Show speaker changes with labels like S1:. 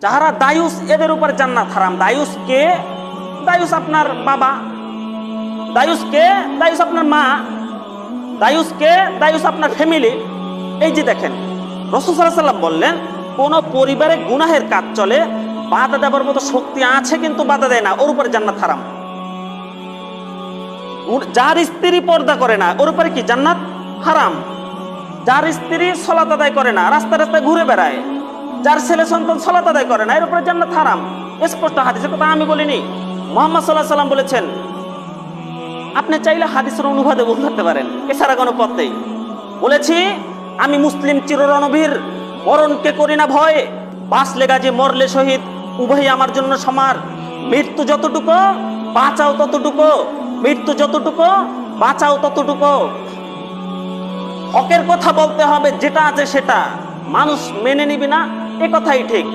S1: যারা দায়ুস এদের উপর জান্নাত হারাম। দায়ুস কে? দায়ুস আপনার বাবা। দায়ুস কে? দায়ুস আপনার মা। দায়ুস কে? দায়ুস আপনার ফ্যামিলি। এই যে দেখেন, রাসূল সাল্লাল্লাহু আলাইহি ওয়াসাল্লাম বললেন, কোন পরিবারে গুনাহের কাজ চলে, বাধা দেওয়ার মতো শক্তি আছে কিন্তু বাধা দেয় না, ওর উপরে জান্নাত হারাম। যার স্ত্রী পর্দা করে না, ওর উপরে কি জান্নাত হারাম। যার স্ত্রী সালাত আদায় করে না, রাস্তায় রাস্তায় ঘুরে বেড়ায়, যার ছেলে সন্তান সালাত আদায় করে না, এর উপরে জান্নাত হারাম। স্পষ্ট হাদিসের কথা আমি বলিনি, মুহাম্মদ সাল্লাল্লাহু আলাইহি ওয়াসাল্লাম বলেছেন। আপনি চাইলে হাদিসের অনুবাদে বলতে পারেন, এছাড়া কোনো পথ নেই। বলেছি, আমি মুসলিম চিররণবীর, মরণকে করি না ভয়, বাঁচলে গাজী মরলে শহীদ, উভয়ই আমার জন্য সমান। মৃত্যু যতটুকু বাঁচাও ততটুকু, মৃত্যু যতটুকু বাঁচাও ততটুকু। হকের কথা বলতে হবে, যেটা আছে সেটা। মানুষ মেনে নিবি না, এ কথাই ঠিক।